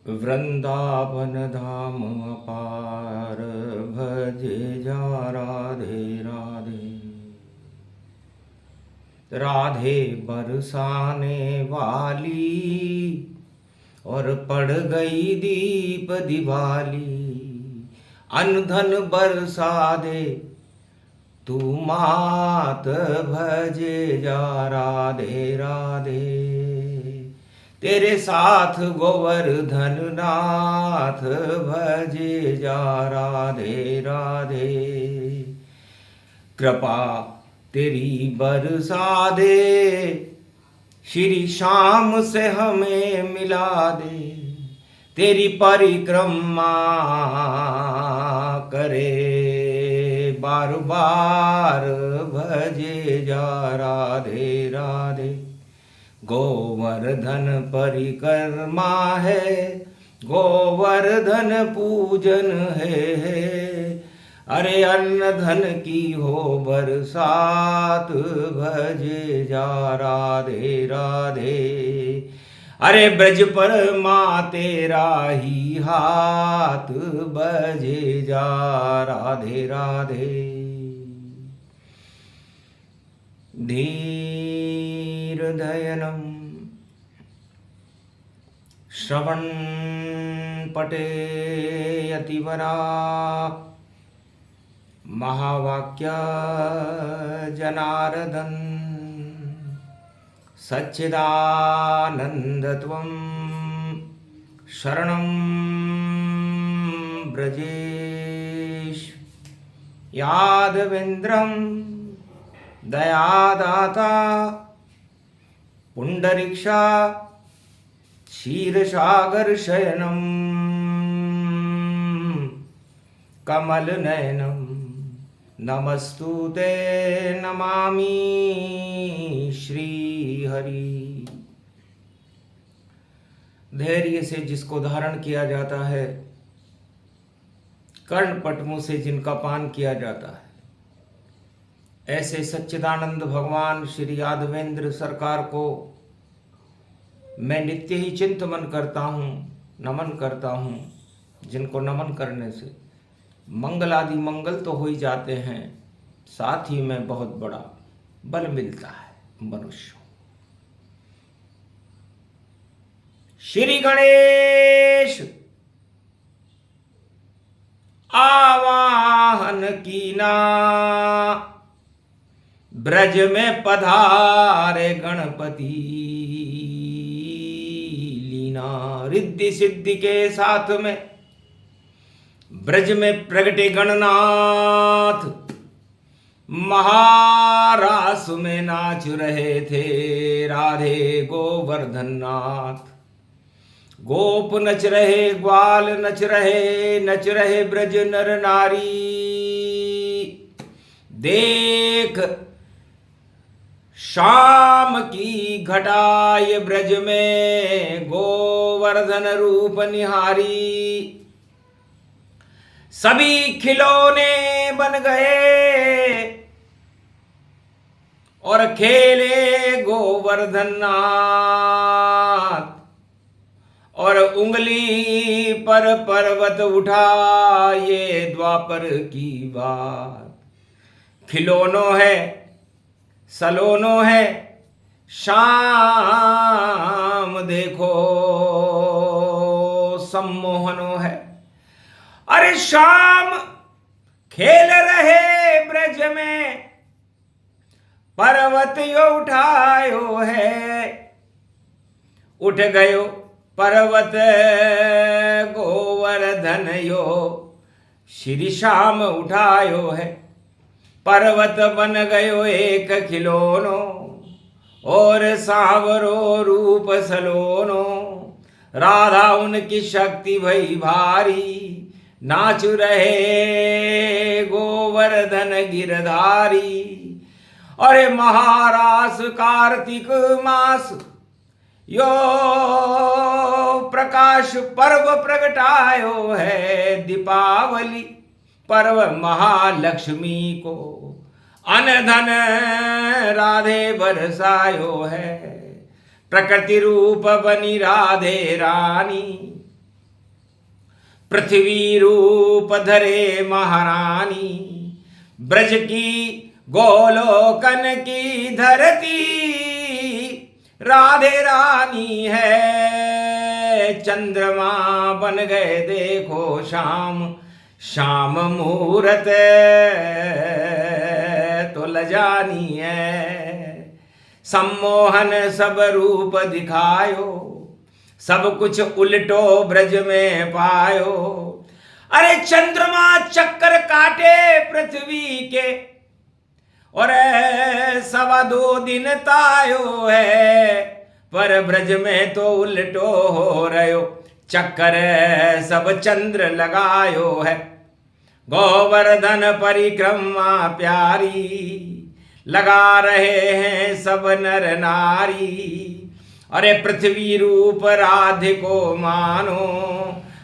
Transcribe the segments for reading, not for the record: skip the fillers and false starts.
वृंदावन धाम अपार भजे जा राधे राधे। राधे बरसाने वाली और पड़ गई दीप दिवाली। अन्न धन बरसा दे तू मात भजे जा राधे राधे। तेरे साथ गोवर्धन नाथ भजे जा राधे राधे। कृपा तेरी बरसा दे श्री श्याम से हमें मिला दे। तेरी परिक्रमा करे बार बार भजे जा राधे राधे। गोवर्धन परिक्रमा है गोवर्धन पूजन है। अरे अन्न धन की हो बरसात भजे जा राधे राधे। अरे ब्रज पर माँ तेरा ही हाथ बजे जा राधे राधे। धीर्धयनं श्रवण पटे यतिवरा। महावाक्य जनार्दन सच्चिदानन्दत्वं शरणं ब्रजेश। यादवेन्द्रं दयादाता पुंडरीक्षा क्षीरसागर शयनं कमलनयनं नमस्तुते नमामि श्रीहरि। धैर्य से जिसको धारण किया जाता है, कर्ण पटमों से जिनका पान किया जाता है, ऐसे सच्चिदानंद भगवान श्री यादवेंद्र सरकार को मैं नित्य ही चिंतन करता हूँ, नमन करता हूँ। जिनको नमन करने से मंगल आदि मंगल तो हो ही जाते हैं, साथ ही में बहुत बड़ा बल मिलता है मनुष्य। श्री गणेश आवाहन कीना, ब्रज में पधारे गणपति लीना। रिद्धि सिद्धि के साथ में ब्रज में प्रगटे गणनाथ, महारास में नाच रहे थे राधे गोवर्धन नाथ। गोप नच रहे, ग्वाल नच रहे ब्रज नर नारी। देख शाम की घटाय ब्रज में गोवर्धन रूप निहारी। सभी खिलौने बन गए और खेले गोवर्धन नाथ। और उंगली पर पर्वत उठा, ये द्वापर की बात। खिलौनों है, सलोनों है, शाम देखो सम्मोहनो है। अरे शाम खेल रहे ब्रज में, पर्वत यो उठायो है। उठ गयो पर्वत गोवर्धन यो, श्री श्याम उठायो है। पर्वत बन गयो एक खिलौनो, और सांवरो रूप सलोनो। राधा उनकी शक्ति भई भारी, नाच रहे गोवर्धन गिरधारी। अरे महारास कार्तिक मास यो प्रकाश पर्व प्रगटायो है। दीपावली पर्व महालक्ष्मी को, अन्न धन राधे बरसायो है। प्रकृति रूप बनी राधे रानी, पृथ्वी रूप धरे महारानी, ब्रज की गोलोकन की धरती राधे रानी है। चंद्रमा बन गए देखो शाम, शाम मुहूर्त तो लजानी है। सम्मोहन सब रूप दिखायो, सब कुछ उल्टो ब्रज में पायो। अरे चंद्रमा चक्कर काटे पृथ्वी के, और 2.25 दिन तायो है, पर ब्रज में तो उल्टो हो रहो, चक्कर सब चंद्र लगायो है। गोवर्धन परिक्रमा प्यारी, लगा रहे हैं सब नर नारी। अरे पृथ्वी रूप राधिको मानो,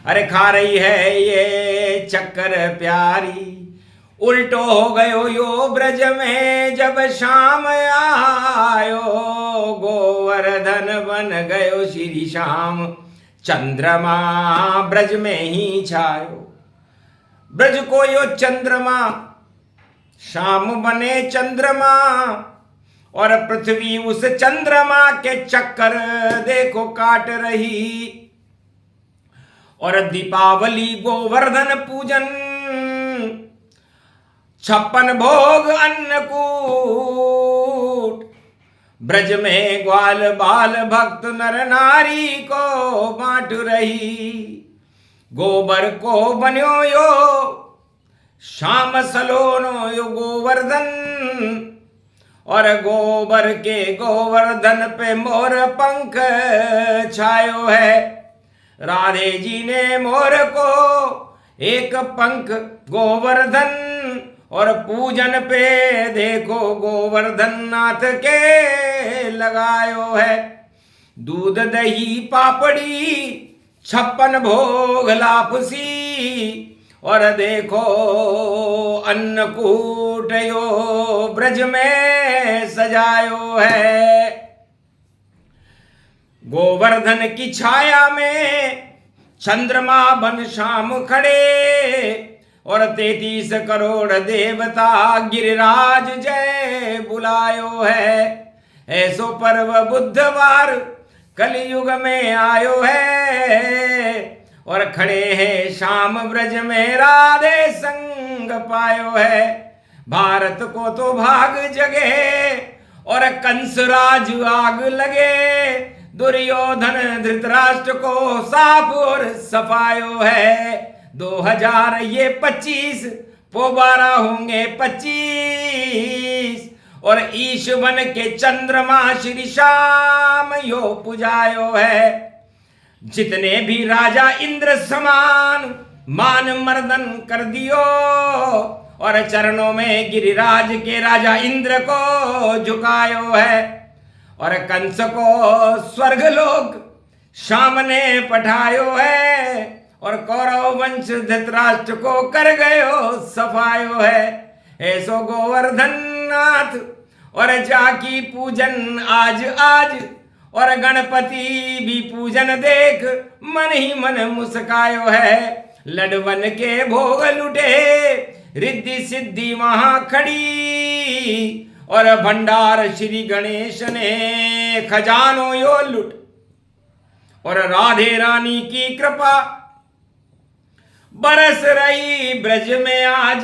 अरे खा रही है ये चक्कर प्यारी। उल्टो हो गयो यो ब्रज में जब शाम आयो, गोवर्धन बन गयो श्री श्याम, चंद्रमा ब्रज में ही छायो। ब्रज को यो चंद्रमा, शाम बने चंद्रमा, और पृथ्वी उस चंद्रमा के चक्कर देखो काट रही। और दीपावली गोवर्धन पूजन, 56 भोग अन्नकूट, ब्रज में ग्वाल बाल भक्त नर नारी को बांट रही। गोबर को बन्यो यो श्याम सलोनो यो गोवर्धन, और गोबर के गोवर्धन पे मोर पंख छायो है। राधे जी ने मोर को एक पंख गोवर्धन, और पूजन पे देखो गोवर्धन नाथ के लगायो है। दूध दही पापड़ी 56 भोग लापसी, और देखो अन्नकूट यो ब्रज में सजायो है। गोवर्धन की छाया में चंद्रमा बन शाम खड़े, और 33 करोड़ देवता गिरिराज जय बुलायो है। ऐसो पर्व बुधवार कलयुग में आयो है, और खड़े हैं शाम ब्रज में राधे संग पायो है। भारत को तो भाग जगे, और कंसराज आग लगे, दुर्योधन धृतराष्ट्र को साफ और सफायो है। 2025 पोबारा होंगे 25, और ईश बन के चंद्रमा श्री श्याम यो पुजायो है। जितने भी राजा इंद्र समान मान मर्दन कर दियो, और चरणों में गिरिराज के राजा इंद्र को झुकायो है। और कंस को स्वर्ग लोक श्याम ने पठायो है, और कौरव वंश धृतराष्ट्र को कर गयो सफायो है। ऐसो गोवर्धन नाथ और जाकी पूजन आज आज, और गणपति भी पूजन देख मन ही मन मुस्कायो है। लडवन के भोग लुटे रिद्धि सिद्धि वहां खड़ी, और भंडार श्री गणेश ने खजानो यो लुट। और राधे रानी की कृपा बरस रही ब्रज में आज,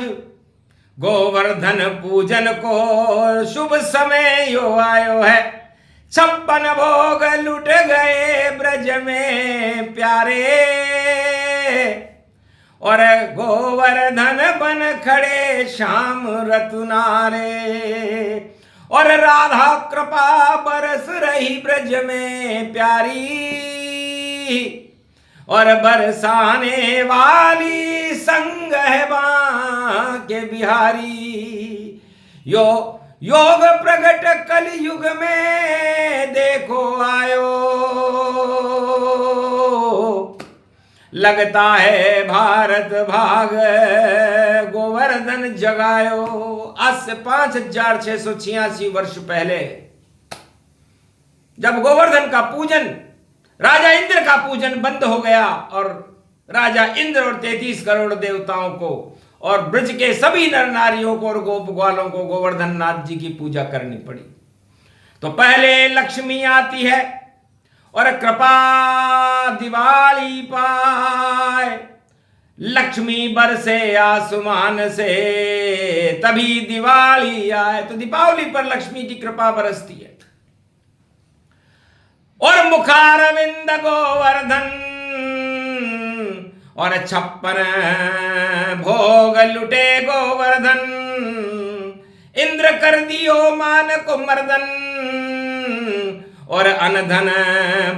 गोवर्धन पूजन को शुभ समय यो आयो है। 56 भोग लुट गए ब्रज में प्यारे, और गोवर्धन बन खड़े श्याम रतुनारे। और राधा कृपा बरस रही ब्रज में प्यारी, और बरसाने वाली संग है बांके बिहारी। योग प्रगट कल युग में देखो आयो, लगता है भारत भाग गोवर्धन जगायो। आज से 5686 वर्ष पहले जब गोवर्धन का पूजन, राजा इंद्र का पूजन बंद हो गया और राजा इंद्र और 33 करोड़ देवताओं को और ब्रज के सभी नर नारियों को और गोप ग्वालों को गोवर्धन नाथ जी की पूजा करनी पड़ी। तो पहले लक्ष्मी आती है और कृपा दिवाली पाए, लक्ष्मी बरसे आसमान से तभी दिवाली आए। तो दीपावली पर लक्ष्मी की कृपा बरसती है। और मुखारविंद गोवर्धन और 56 भोग लुटे गोवर्धन, इंद्र कर दियो मान को मर्दन और अनधन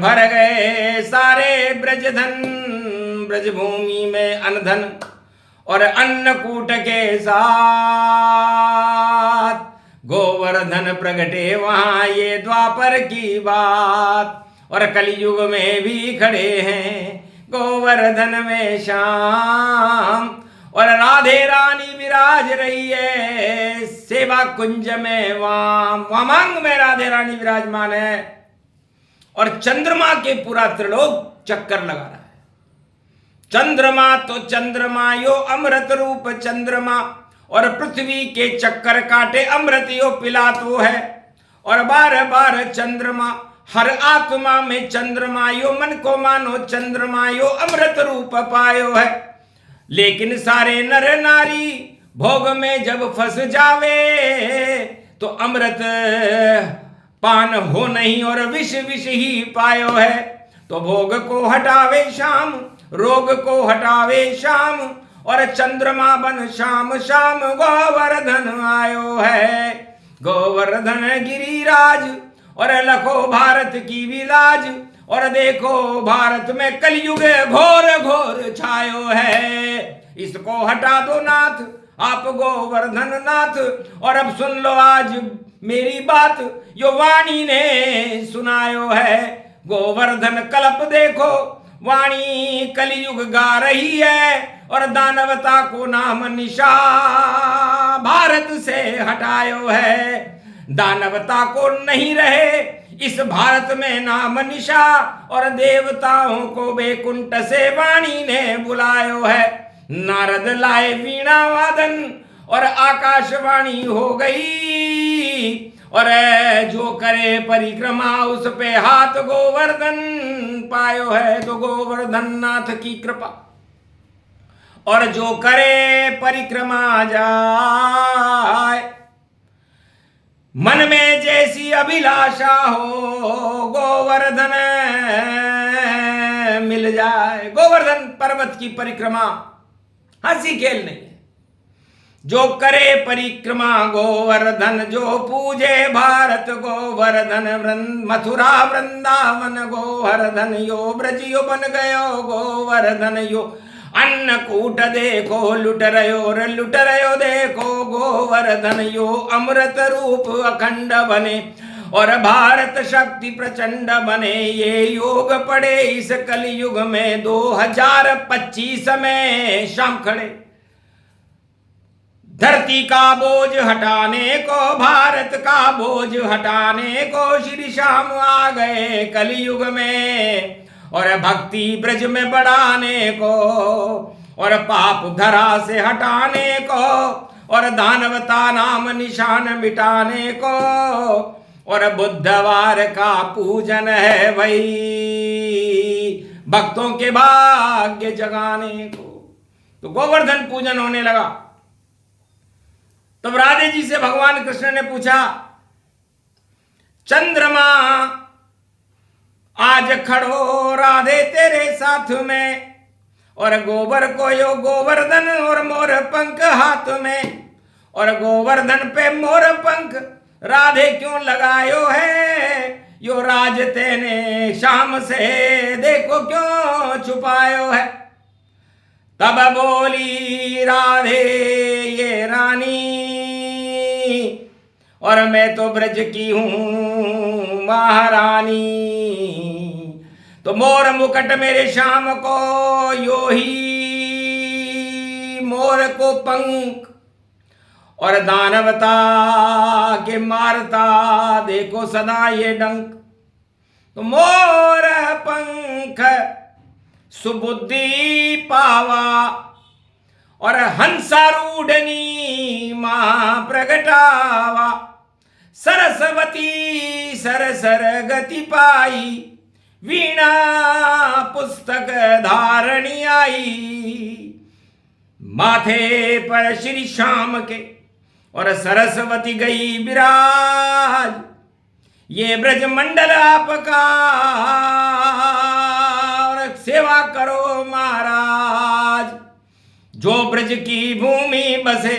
भर गए सारे ब्रजधन। ब्रजभूमि में अनधन और अन्नकूट के साथ गोवर्धन प्रगटे वहां, ये द्वापर की बात। और कलयुग में भी खड़े हैं गोवर्धन में श्याम, और राधे रानी विराज रही है सेवा कुंज में वाम। वामांग में राधे रानी विराजमान है और चंद्रमा के पूरा त्रिलोक चक्कर लगा रहा है। चंद्रमा तो चंद्रमा यो अमृत रूप चंद्रमा, और पृथ्वी के चक्कर काटे अमृत यो पिलातो है। और बार बार चंद्रमा हर आत्मा में चंद्रमा यो, मन को मानो चंद्रमा यो अमृत रूप पायो है। लेकिन सारे नर नारी भोग में जब फंस जावे तो अमृत पान हो नहीं और विष विष ही पायो है। तो भोग को हटावे शाम, रोग को हटावे शाम, और चंद्रमा बन शाम शाम गोवर्धन आयो है। गोवर्धन गिरिराज और लखो भारत की विलाज, और देखो भारत में कलयुग घोर घोर छायो है। इसको हटा दो नाथ आप गोवर्धन नाथ, और अब सुन लो आज मेरी बात यो वाणी ने सुनायो है। गोवर्धन कल्प देखो वाणी कलयुग गा रही है, और दानवता को नाम निशा भारत से हटायो है। दानवता को नहीं रहे इस भारत में नाम निशा, और देवताओं को बैकुंठ से वाणी ने बुलायो है। नारद लाए वीणा वादन और आकाशवाणी हो गई, और जो करे परिक्रमा उस पे हाथ गोवर्धन पायो है। तो गोवर्धन नाथ की कृपा, और जो करे परिक्रमा जाए, मन में जैसी अभिलाषा हो गोवर्धन मिल जाए। गोवर्धन पर्वत की परिक्रमा हंसी खेल नहीं है। जो करे परिक्रमा गोवर्धन, जो पूजे भारत गोवर्धन, मथुरा वृंदावन गोवर्धन यो, ब्रज यो बन गयो गोवर्धन यो। अन्नकूट देखो लुट रयो देखो गोवर्धन यो। अमृत रूप अखंड बने और भारत शक्ति प्रचंड बने। ये योग पड़े इस कलयुग में 2025 में शाम खड़े। धरती का बोझ हटाने को, भारत का बोझ हटाने को श्री श्याम आ गए कलयुग में। और भक्ति ब्रज में बढ़ाने को, और पाप धरा से हटाने को, और दानवता नाम निशान मिटाने को, और बुधवार का पूजन है भाई भक्तों के भाग्य जगाने को। तो गोवर्धन पूजन होने लगा। तब राधे जी से भगवान कृष्ण ने पूछा, चंद्रमा आज खड़ो राधे तेरे साथ में, और गोबर को यो गोवर्धन और मोर पंख हाथ में। और गोवर्धन पे मोर पंख राधे क्यों लगायो है, यो राज तेने शाम से देखो क्यों छुपायो है। तब बोली राधे ये रानी, और मैं तो ब्रज की हूं महारानी। तो मोर मुकुट मेरे श्याम को यो ही मोर को पंख, और दानवता के मारता देखो सदा ये डंक। तो मोर पंख सुबुद्धि पावा, और हंसारूढ़नी मां प्रगटावा। सरस्वती सरसर गति पाई, वीणा पुस्तक धारणी आई। माथे पर श्री श्याम के और सरस्वती गई विराज, ये ब्रज मंडल आपका और सेवा करो महाराज। जो ब्रज की भूमि बसे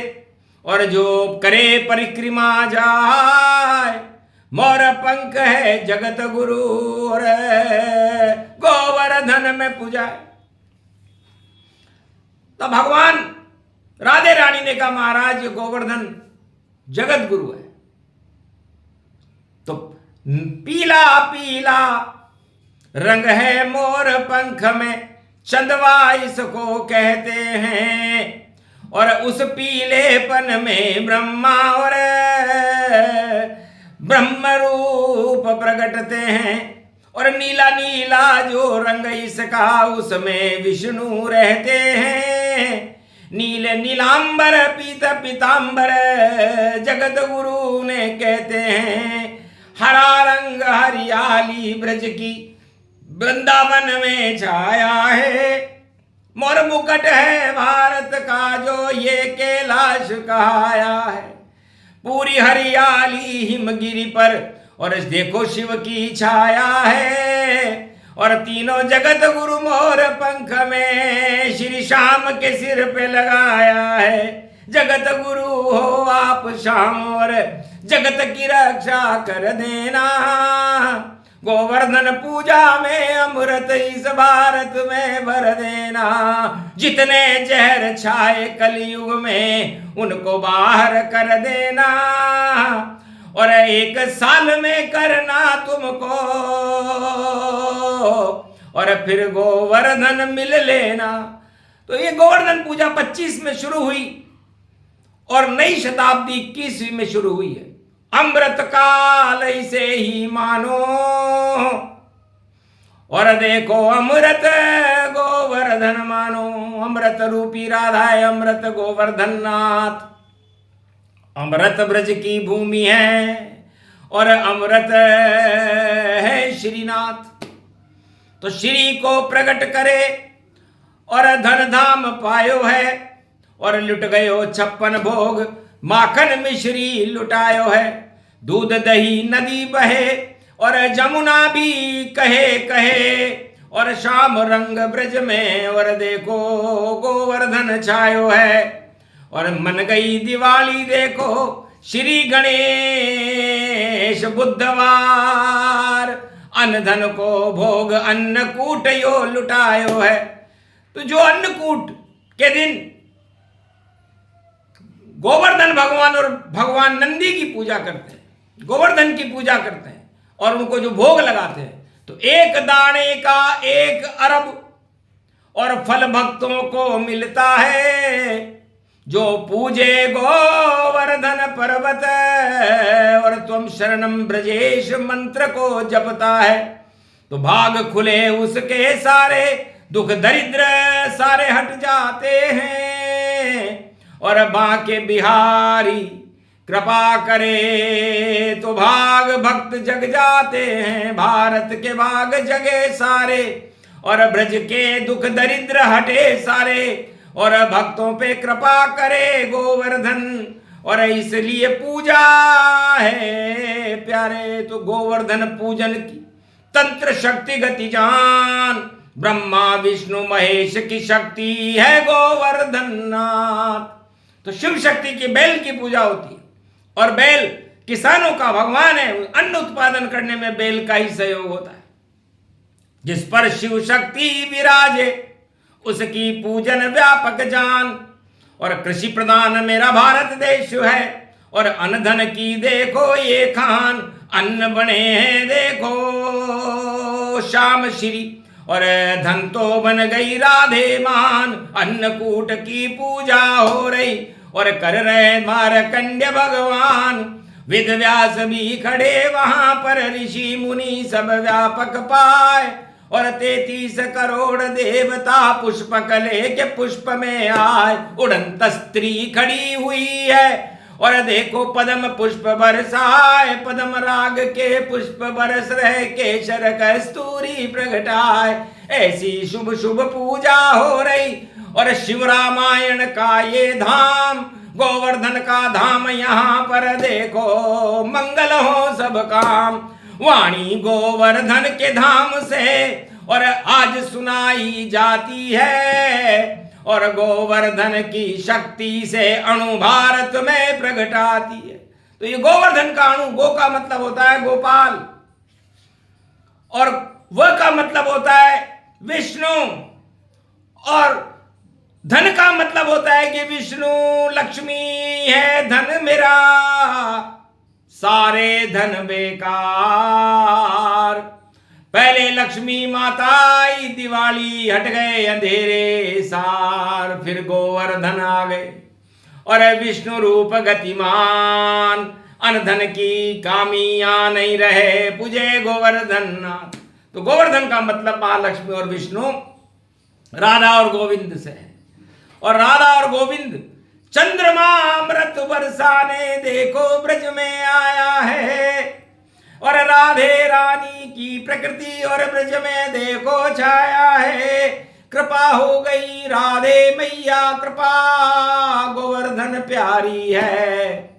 और जो करे परिक्रमा जाए, मोर पंख है जगत गुरु और गोवर्धन में पूजाए। तो भगवान राधे रानी ने कहा महाराज गोवर्धन जगत गुरु है। तो पीला पीला रंग है मोर पंख में, चंदवा इसको कहते हैं। और उस पीलेपन में ब्रह्मा और ब्रह्म रूप प्रकटते हैं। और नीला नीला जो रंग इसका, उसमें विष्णु रहते हैं। नील नीलांबर पीत पीतांबर जगत गुरु ने कहते हैं। हरा रंग हरियाली ब्रज की वृंदावन में छाया है। मोर मुकुट है भारत का जो ये कैलाश कहाया है। पूरी हरियाली हिमगिरी पर और देखो शिव की छाया है। और तीनों जगत गुरु मोर पंख में श्री श्याम के सिर पे लगाया है। जगत गुरु हो आप श्याम और जगत की रक्षा कर देना। गोवर्धन पूजा में अमृत इस भारत में भर देना। जितने जहर छाए कलयुग में उनको बाहर कर देना। और 1 साल में करना तुमको और फिर गोवर्धन मिल लेना। तो ये गोवर्धन पूजा 25 में शुरू हुई और नई शताब्दी 21वीं में शुरू हुई है। अमृत काल इसे ही मानो और देखो अमृत गोवर्धन मानो। अमृत रूपी राधा है अमृत गोवर्धन नाथ। अमृत ब्रज की भूमि है और अमृत है श्रीनाथ। तो श्री को प्रकट करे और धन धाम पायो है। और लुट गयो 56 भोग माखन मिश्री लुटायो है। दूध दही नदी बहे और जमुना भी कहे कहे। और शाम रंग ब्रज में और देखो गोवर्धन छायो है। और मन गई दिवाली देखो श्री गणेश बुधवार। अन्न धन को भोग अन्नकूट यो लुटायो है। तो जो अन्नकूट के दिन गोवर्धन भगवान और भगवान नंदी की पूजा करते हैं, गोवर्धन की पूजा करते हैं और उनको जो भोग लगाते हैं, तो 1 दाने का 1 अरब और फल भक्तों को मिलता है। जो पूजे गोवर्धन पर्वत और तुम शरणम ब्रजेश मंत्र को जपता है, तो भाग खुले उसके सारे, दुख दरिद्र सारे हट जाते हैं। और बांके बिहारी कृपा करे तो भाग भक्त जग जाते हैं। भारत के भाग जगे सारे और ब्रज के दुख दरिद्र हटे सारे। और भक्तों पे कृपा करे गोवर्धन और इसलिए पूजा है प्यारे। तो गोवर्धन पूजन की तंत्र शक्ति गति जान। ब्रह्मा विष्णु महेश की शक्ति है गोवर्धन नाथ। तो शिव शक्ति की बैल की पूजा होती है और बैल किसानों का भगवान है। अन्न उत्पादन करने में बैल का ही सहयोग होता है। जिस पर शिव शक्ति विराजे उसकी पूजन व्यापक जान। और कृषि प्रधान मेरा भारत देश है और अन्न धन की देखो ये खान। अन्न बने हैं देखो श्याम श्री और धन तो बन गई राधे मान। अन्नकूट की पूजा हो रही और कर रहे मारकंड्य भगवान। वेद व्यास भी खड़े वहां पर ऋषि मुनि सब व्यापक पाए। और 33 करोड़ देवता पुष्प कले के पुष्प में आए। उड़ंत स्त्री खड़ी हुई है और देखो पद्म पुष्प बरसाए। पद्म राग के पुष्प बरस रहे, केशर कस्तूरी प्रगटाए। ऐसी शुभ शुभ पूजा हो रही और शिव रामायण का ये धाम, गोवर्धन का धाम, यहाँ पर देखो मंगल हो सब काम। वाणी गोवर्धन के धाम से और आज सुनाई जाती है और गोवर्धन की शक्ति से अणु भारत में प्रगटाती है। तो ये गोवर्धन का अणु, गो का मतलब होता है गोपाल और व का मतलब होता है विष्णु और धन का मतलब होता है कि विष्णु लक्ष्मी है धन मेरा, सारे धन बेकार। पहले लक्ष्मी माता आई, दिवाली हट गए अंधेरे सार। फिर गोवर्धन आ गए और विष्णु रूप गतिमान, अनधन की कामियां नहीं रहे, पूजे गोवर्धन। तो गोवर्धन का मतलब महालक्ष्मी और विष्णु, राधा और गोविंद से है। और राधा और गोविंद चंद्रमा अमृत बरसाने देखो ब्रज में आया है और राधे रानी की प्रकृति और ब्रज में देखो छाया है। कृपा हो गई राधे मैया कृपा, गोवर्धन प्यारी है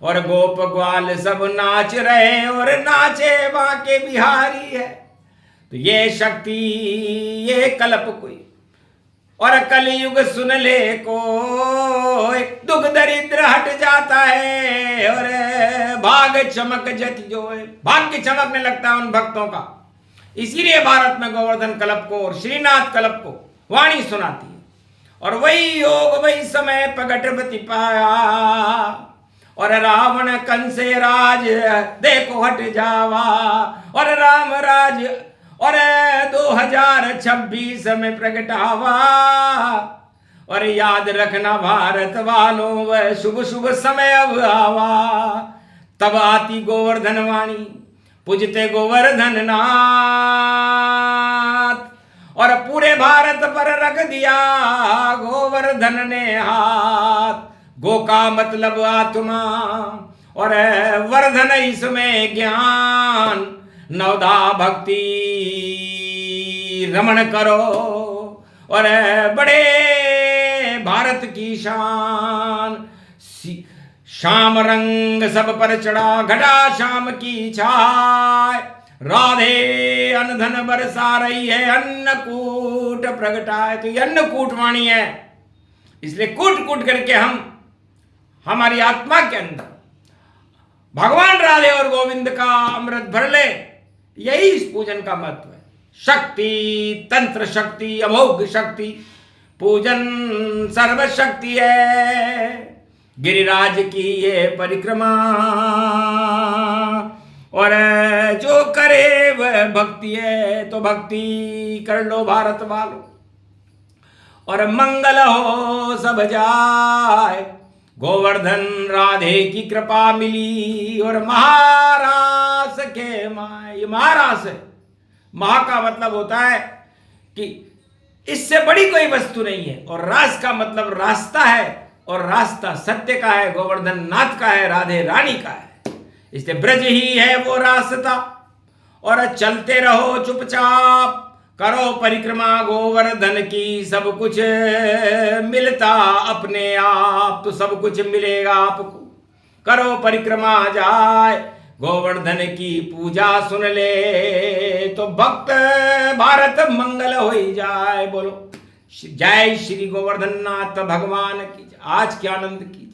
और गोप ग्वाल सब नाच रहे और नाचे बाके बिहारी है। तो ये शक्ति ये कल्प कोई और कलयुग सुन ले को, दुख दरिद्र हट जाता है और भाग चमक जत जो है, भाग्य चमकने लगता है उन भक्तों का। इसीलिए भारत में गोवर्धन कल्प को और श्रीनाथ कल्प को वाणी सुनाती है। और वही योग वही समय प्रगटपति पाया और रावण कंसे राज देखो हट जावा और राम राज और 2026 में प्रगटावा। और याद रखना भारत वालों वह शुभ शुभ समय अब आवा। तब आती गोवर्धन वाणी पूजते गोवर्धन नाथ और पूरे भारत पर रख दिया गोवर्धन ने हाथ। गो का मतलब आत्मा और वर्धन इसमें ज्ञान, नवदा भक्ति रमण करो और बड़े भारत की शान। श्याम रंग सब पर चढ़ा घटा शाम की छाय, राधे अनधन बरसा रही है अन्नकूट प्रगटाए। तो ये अन्नकूट वाणी है, इसलिए कूट कूट करके हम हमारी आत्मा के अंदर भगवान राधे और गोविंद का अमृत भर ले। यही इस पूजन का महत्व है। शक्ति तंत्र शक्ति अमोघ शक्ति, पूजन सर्वशक्ति है। गिरिराज की ये परिक्रमा और जो करे वह भक्ति है। तो भक्ति कर लो भारत वालों और मंगल हो सब जाए। गोवर्धन राधे की कृपा मिली और महारास के माए। ये महारास है, महा का मतलब होता है कि इससे बड़ी कोई वस्तु नहीं है और रास का मतलब रास्ता है और रास्ता सत्य का है, गोवर्धन नाथ का है, राधे रानी का है। इसलिए ब्रज ही है वो रास्ता और चलते रहो चुपचाप, करो परिक्रमा गोवर्धन की। सब कुछ मिलता अपने आप, तो सब कुछ मिलेगा आपको। करो परिक्रमा जाए गोवर्धन की पूजा सुन ले, तो भक्त भारत मंगल हो ही जाए। बोलो जय श्री गोवर्धन नाथ भगवान की। आज के आनंद की।